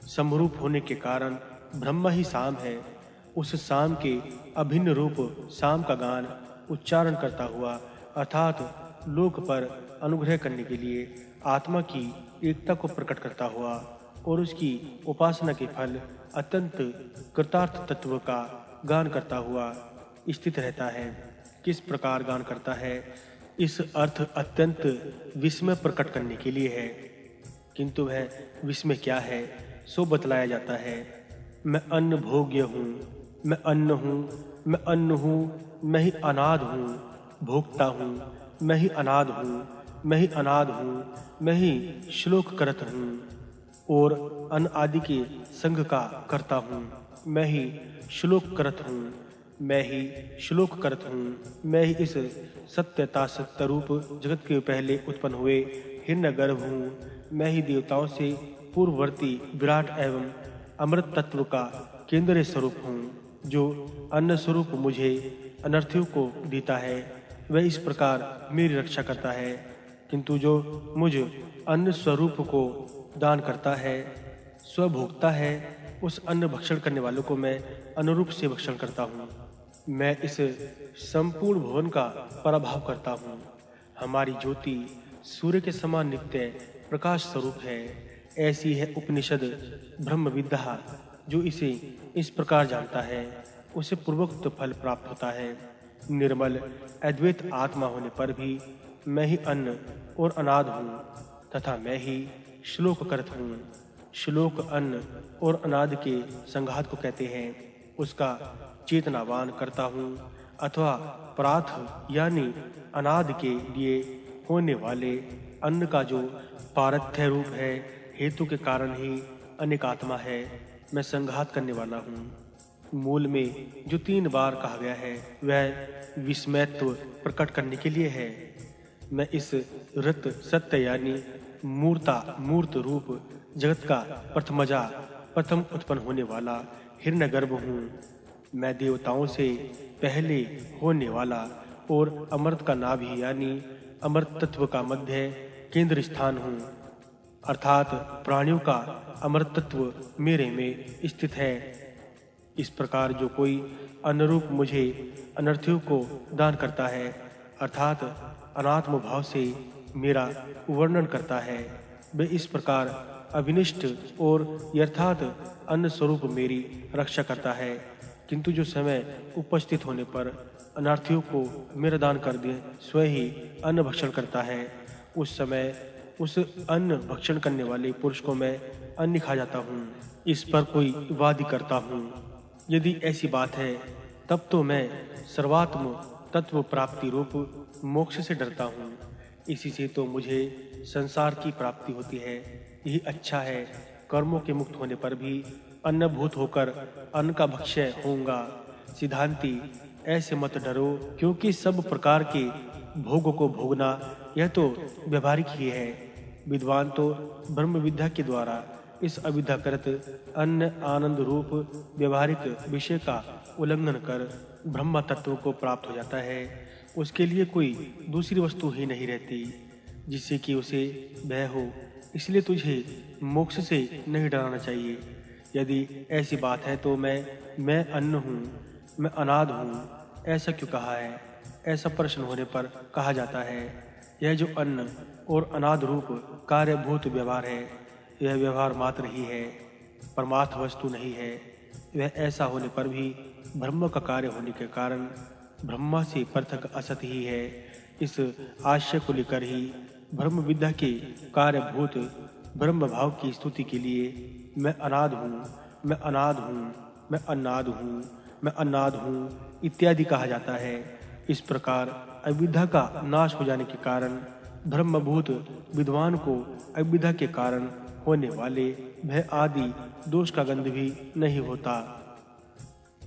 समरूप होने के कारण ब्रह्म ही साम है। उस साम के अभिन्न रूप साम का गान उच्चारण करता हुआ अर्थात लोक पर अनुग्रह करने के लिए आत्मा की एकता को प्रकट करता हुआ और उसकी उपासना के फल अत्यंत कृतार्थ तत्व का गान करता हुआ स्थित रहता है। किस प्रकार गान करता है, इस अर्थ अत्यंत विस्मय प्रकट करने के लिए है, किंतु वह विस्मय क्या है सो बतलाया जाता है। मैं अन्न भोग्य हूँ, मैं अन्न हूँ, मैं अन्न हूँ, मैं ही अनाद हूँ, भोगता हूँ, मैं ही अनाद हूँ, मैं ही अनाद हूँ, मैं ही श्लोक करत हूँ और अन्न आदि के संग का करता हूँ। मैं ही श्लोक करत हूँ, मैं ही श्लोक करत हूँ, मैं ही इस सत्यता सत्यरूप जगत के पहले उत्पन्न हुए हिरण्यगर्भ हूँ। मैं ही देवताओं से पूर्ववर्ती विराट एवं अमृत तत्व का केंद्रीय स्वरूप हूँ। जो अन्न स्वरूप मुझे अनर्थियों को देता है, वह इस प्रकार मेरी रक्षा करता है, किंतु जो मुझ अन्न स्वरूप को दान करता है, स्वभोक्ता है, उस अन्न भक्षण करने वालों को मैं अनुरूप से भक्षण करता हूँ। मैं इस संपूर्ण भुवन का पराभाव करता हूँ। हमारी ज्योति सूर्य के समान नित्य प्रकाश स्वरूप है। ऐसी है उपनिषद ब्रह्म विद्या। जो इसे इस प्रकार जानता है, उसे पूर्वोक्त फल प्राप्त होता है। निर्मल अद्वैत आत्मा होने पर भी मैं ही अन्न और अनाद हूँ तथा मैं ही श्लोक करत हूँ। श्लोक अन्न और अनाद के संघात को कहते हैं। उसका चेतनावान करता हूँ अथवा परार्थ यानी अनाद के लिए होने वाले अन्न का जो पारथ्य रूप है, हेतु के कारण ही अनेकात्मा है, मैं संघात करने वाला हूँ। मूल में जो 3 बार कहा गया है वह विस्मयत्व प्रकट करने के लिए है। मैं इस रत सत्य यानी मूर्त रूप जगत का प्रथम उत्पन्न होने वाला हिरण्यगर्भ हूँ। मैं देवताओं से पहले होने वाला और अमृत का नाभि यानी अमृत तत्व का मध्य केंद्र स्थान हूँ, अर्थात प्राणियों का अमृत तत्व मेरे में स्थित है। इस प्रकार जो कोई अनुरूप मुझे अनर्थियों को दान करता है, अर्थात अनात्म भाव से मेरा वर्णन करता है, वे इस प्रकार अभिनिष्ट और यथार्थ अन्न स्वरूप मेरी रक्षा करता है। किंतु जो समय उपस्थित होने पर अनार्थियों को मेरा दान कर दे स्वयं ही अन्न भक्षण करता है, उस समय उस अन्न भक्षण करने वाले पुरुष को मैं अन्न खा जाता हूँ। इस पर कोई वादी करता हूँ। यदि ऐसी बात है तब तो मैं सर्वात्म तत्व प्राप्ति रूप मोक्ष से डरता हूँ। इसी से तो मुझे संसार की प्राप्ति होती है। यही अच्छा है। कर्मों के मुक्त होने पर भी अन्नभूत होकर अन्न का भक्षय होऊंगा। सिद्धांती ऐसे मत डरो, क्योंकि सब प्रकार के भोगों को भोगना यह तो व्यवहारिक ही है। विद्वान तो ब्रह्म विद्या के द्वारा इस अविद्याकृत अन्न आनंद रूप व्यवहारिक विषय का उल्लंघन कर ब्रह्म तत्व को प्राप्त हो जाता है। उसके लिए कोई दूसरी वस्तु ही नहीं रहती जिससे कि उसे भय हो। इसलिए तुझे मोक्ष से नहीं डराना चाहिए। यदि ऐसी बात है तो मैं अन्न हूँ, मैं अनाद हूँ, ऐसा क्यों कहा है? ऐसा प्रश्न होने पर कहा जाता है, यह जो अन्न और अनाद रूप कार्यभूत व्यवहार है, यह व्यवहार मात्र ही है, परमार्थ वस्तु नहीं है। वह ऐसा होने पर भी ब्रह्म का कार्य होने के कारण ब्रह्मा से पृथक असत ही है। इस आशय को लेकर ही ब्रह्म विद्या के कार्यभूत ब्रह्म भाव की स्तुति के लिए मैं अनाद हूँ, मैं अनाद हूँ, मैं अन्नाद हूँ, मैं अन्नाद हूँ इत्यादि कहा जाता है। इस प्रकार अविद्या का नाश हो जाने के कारण ब्रह्मभूत विद्वान को अविद्या के कारण होने वाले भय आदि दोष का गंध भी नहीं होता।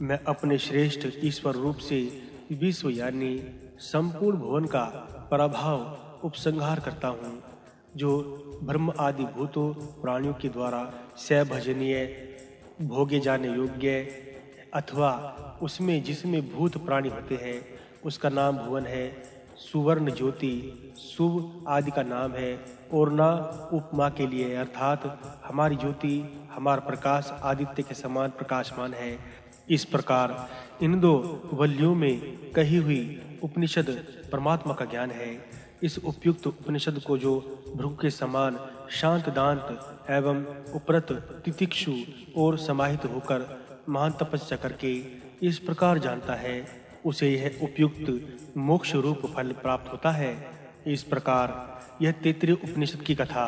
मैं अपने श्रेष्ठ ईश्वर रूप से विश्व यानी संपूर्ण भुवन का पराभाव उपसंहार करता हूँ, जो ब्रह्म आदि भूतों प्राणियों के द्वारा सभजनीय भोगे जाने योग्य अथवा उसमें जिसमें भूत प्राणी होते हैं उसका नाम भुवन है। सुवर्ण ज्योति शुभ आदि का नाम है और न उपमा के लिए, अर्थात हमारी ज्योति हमारा प्रकाश आदित्य के समान प्रकाशमान है। इस प्रकार इन दो वल्लियों में कही हुई उपनिषद परमात्मा का ज्ञान है। इस उपयुक्त उपनिषद को जो भृगु के समान शांत दांत एवं उपरत तितिक्षु और समाहित होकर महान तपस्या करके इस प्रकार जानता है, उसे यह उपयुक्त मोक्ष रूप फल प्राप्त होता है। इस प्रकार यह 33 उपनिषद की कथा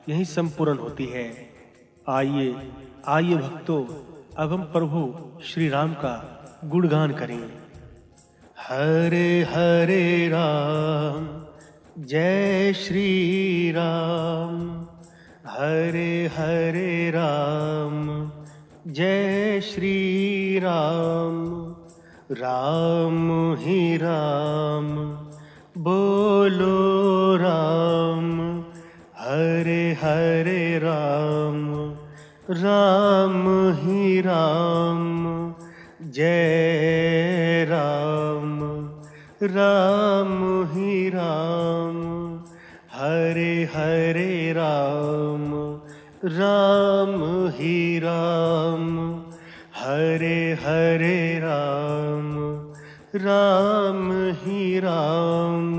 यहीं संपूर्ण होती है। आइए भक्तों, अब हम प्रभु श्री राम का गुणगान करें। हरे हरे राम जय श्री राम, हरे हरे राम जय श्री राम, राम ही राम बोलो राम, हरे हरे राम, राम ही राम जय राम, राम ही राम, हरे हरे राम, राम ही राम, हरे हरे राम, राम ही राम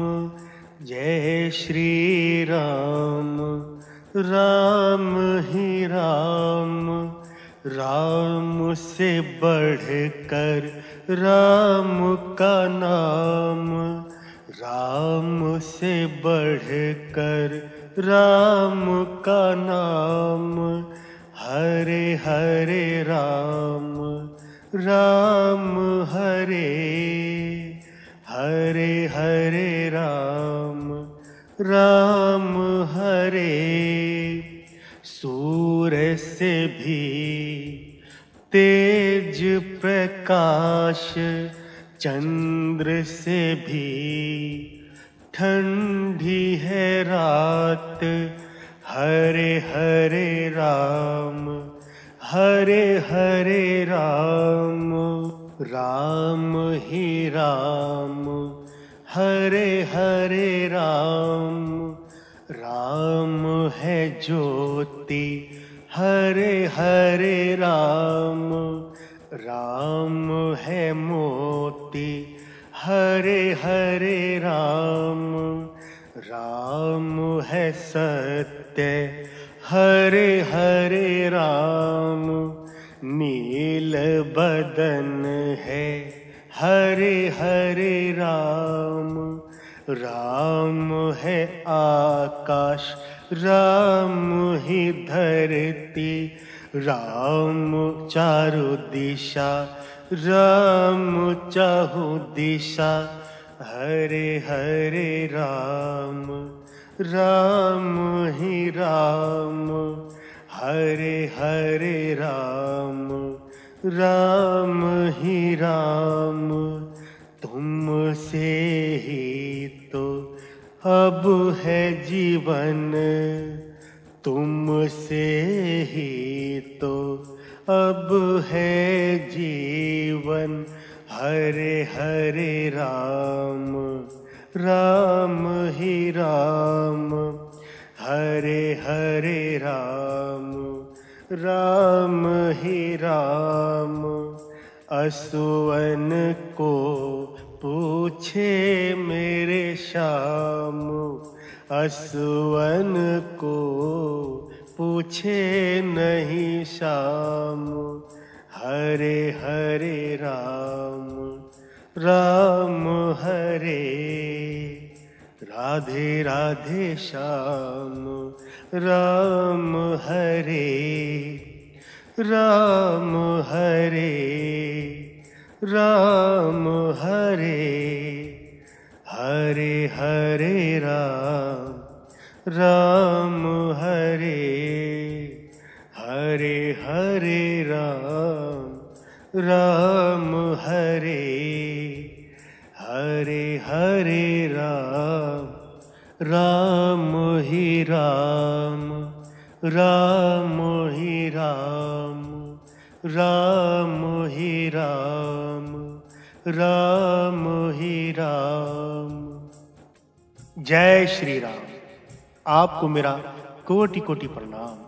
जय श्री राम, राम ही राम, राम से बढ़कर राम का नाम, राम से बढ़कर राम का नाम, हरे हरे राम, राम हरे, हरे हरे राम, राम हरे। सूर्य से भी तेज प्रकाश, चंद्र से भी ठंडी है रात, हरे हरे राम, हरे हरे राम, राम ही राम, हरे हरे राम, राम है ज्योति, हरे हरे राम, राम है मोती, हरे हरे राम, राम है सत्य, हरे हरे राम, नील बदन है, हरे हरे राम, राम है आकाश, राम ही धरती, राम चारों दिशा, राम चाहु दिशा, हरे हरे राम, राम ही राम, हरे हरे राम, राम ही राम। तुमसे ही तो अब है जीवन, तुमसे ही तो अब है जीवन, हरे हरे राम, राम ही राम, हरे हरे राम, राम ही राम। असुवन को पूछे मेरे श्याम, असुवन को पूछे नहीं श्याम, हरे हरे राम, राम हरे, राधे राधे श्याम, राम हरे, राम हरे, राम हरे, हरे हरे राम, राम हरे, हरे हरे राम, राम हरे, हरे हरे राम, राम ही राम, राम ही राम, राम ही राम, राम ही राम। जय श्री राम। आपको मेरा कोटि कोटि प्रणाम।